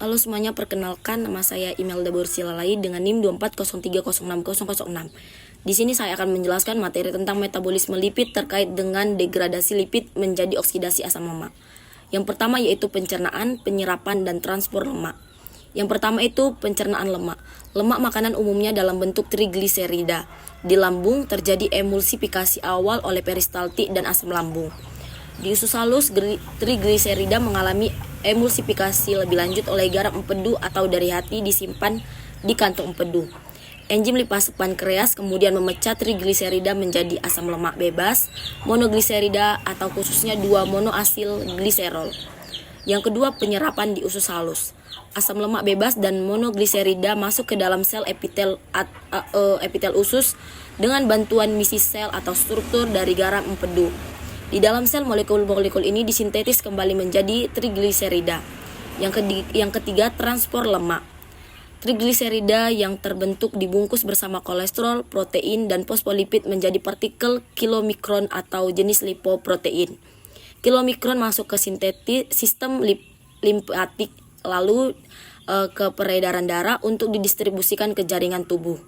Halo semuanya, perkenalkan nama saya Imelda Borsilalai dengan NIM 240306006. Di sini saya akan menjelaskan materi tentang metabolisme lipid terkait dengan degradasi lipid menjadi oksidasi asam lemak. Yang pertama yaitu pencernaan, penyerapan, dan transport lemak. Yang pertama itu pencernaan lemak. Lemak makanan umumnya dalam bentuk trigliserida. Di lambung terjadi emulsifikasi awal oleh peristaltik dan asam lambung. Di usus halus, trigliserida mengalami emulsifikasi lebih lanjut oleh garam empedu atau dari hati disimpan di kantong empedu. Enzim lipase pankreas kemudian memecah trigliserida menjadi asam lemak bebas, monogliserida atau khususnya 2-monoasil gliserol. Yang kedua, penyerapan di usus halus. Asam lemak bebas dan monogliserida masuk ke dalam sel epitel usus dengan bantuan misi sel atau struktur dari garam empedu. Di dalam sel molekul-molekul ini disintetis kembali menjadi trigliserida. Yang ketiga, transport lemak. Trigliserida yang terbentuk dibungkus bersama kolesterol, protein, dan fosfolipid menjadi partikel kilomikron atau jenis lipoprotein. Kilomikron masuk ke sistem limpatik lalu ke peredaran darah untuk didistribusikan ke jaringan tubuh.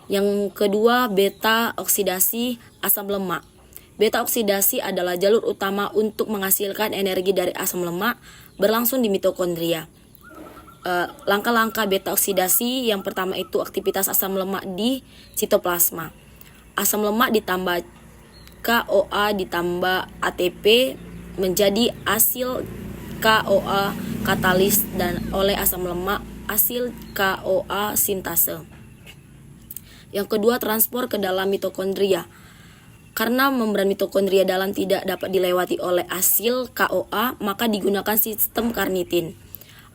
Yang kedua, beta oksidasi asam lemak. Beta oksidasi adalah jalur utama untuk menghasilkan energi dari asam lemak berlangsung di mitokondria. Langkah-langkah beta oksidasi yang pertama itu aktivitas asam lemak di sitoplasma. Asam lemak ditambah KOA ditambah ATP menjadi asil KOA katalis dan oleh asam lemak asil KOA sintase. Yang kedua, transport ke dalam mitokondria. Karena membran mitokondria dalam tidak dapat dilewati oleh asil KOA, maka digunakan sistem karnitin.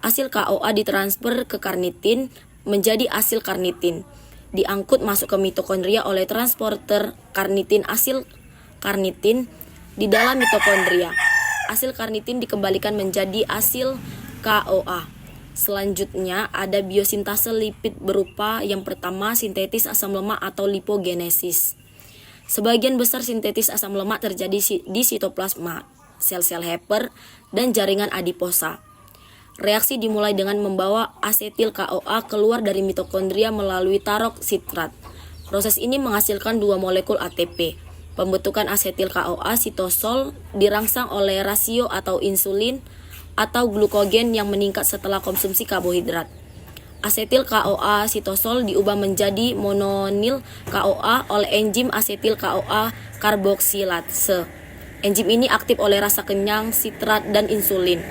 Asil KOA ditransfer ke karnitin menjadi asil karnitin. Diangkut masuk ke mitokondria oleh transporter karnitin asil karnitin di dalam mitokondria. Asil karnitin dikembalikan menjadi asil KOA. Selanjutnya ada biosintase lipid berupa yang pertama sintetis asam lemak atau lipogenesis. Sebagian besar sintetis asam lemak terjadi di sitoplasma, sel-sel Hepar, dan jaringan adiposa. Reaksi dimulai dengan membawa asetil KOA keluar dari mitokondria melalui tarok-sitrat. Proses ini menghasilkan 2 molekul ATP. Pembentukan asetil KOA sitosol dirangsang oleh rasio atau insulin atau glukogen yang meningkat setelah konsumsi karbohidrat. Asetil KOA sitosol diubah menjadi mononil KOA oleh enzim asetil KOA karboksilase. Enzim ini aktif oleh rasa kenyang, sitrat, dan insulin.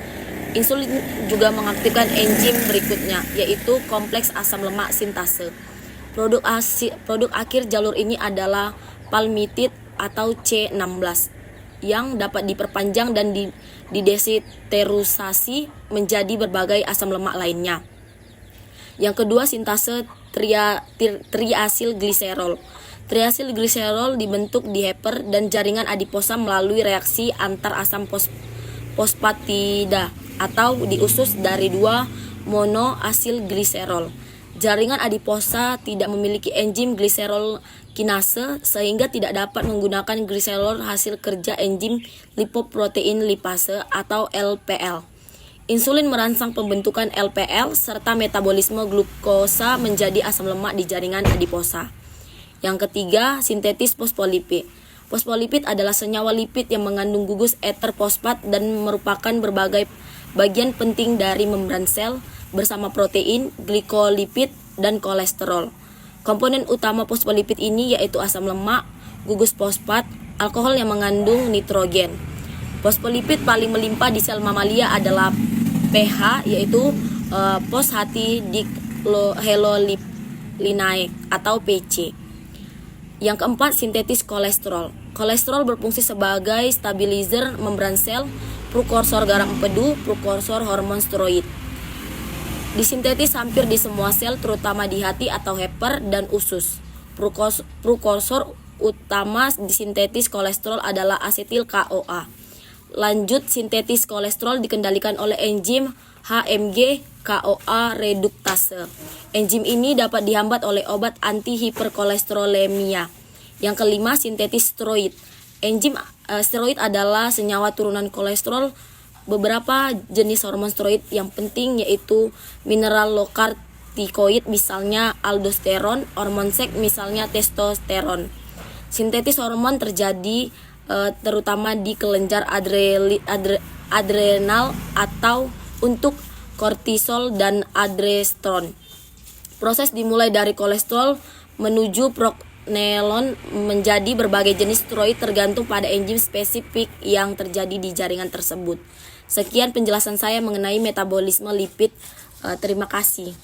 Insulin juga mengaktifkan enzim berikutnya, yaitu kompleks asam lemak sintase. Produk akhir jalur ini adalah palmitid atau C16 yang dapat diperpanjang dan didesiterusasi menjadi berbagai asam lemak lainnya. Yang kedua, sintase triasil gliserol. Triasil gliserol dibentuk di Hepar dan jaringan adiposa melalui reaksi antar asam fosfatida atau di usus dari 2 monoasil gliserol. Jaringan adiposa tidak memiliki enzim gliserol kinase sehingga tidak dapat menggunakan gliserol hasil kerja enzim lipoprotein lipase atau LPL. Insulin merangsang pembentukan LPL serta metabolisme glukosa menjadi asam lemak di jaringan adiposa. Yang ketiga, sintetis fosfolipid. Fosfolipid adalah senyawa lipid yang mengandung gugus eter fosfat dan merupakan berbagai bagian penting dari membran sel bersama protein, glikolipid, dan kolesterol. Komponen utama fosfolipid ini yaitu asam lemak, gugus fosfat, alkohol yang mengandung nitrogen. Fosfolipid paling melimpah di sel mamalia adalah pH yaitu phosphatidylinositol atau PC. Yang keempat, sintetis kolesterol. Kolesterol berfungsi sebagai stabilizer membran sel, prekursor garam empedu, prekursor hormon steroid. Disintetis hampir di semua sel terutama di hati atau Hepar dan usus. Prekursor utama disintetis kolesterol adalah asetil KOA. Lanjut, sintetis kolesterol dikendalikan oleh enzim HMG KOA reduktase. Enzim ini dapat dihambat oleh obat anti-hiperkolesterolemia. Yang kelima, sintetis steroid. Enzim steroid adalah senyawa turunan kolesterol beberapa jenis hormon steroid yang penting yaitu mineralokortikoid misalnya aldosteron, hormon seks misalnya testosteron. Sintetis hormon terjadi terutama di kelenjar adrenal atau untuk kortisol dan aldosteron. Proses dimulai dari kolesterol menuju progesteron menjadi berbagai jenis steroid tergantung pada enzim spesifik yang terjadi di jaringan tersebut. Sekian penjelasan saya mengenai metabolisme lipid. Terima kasih.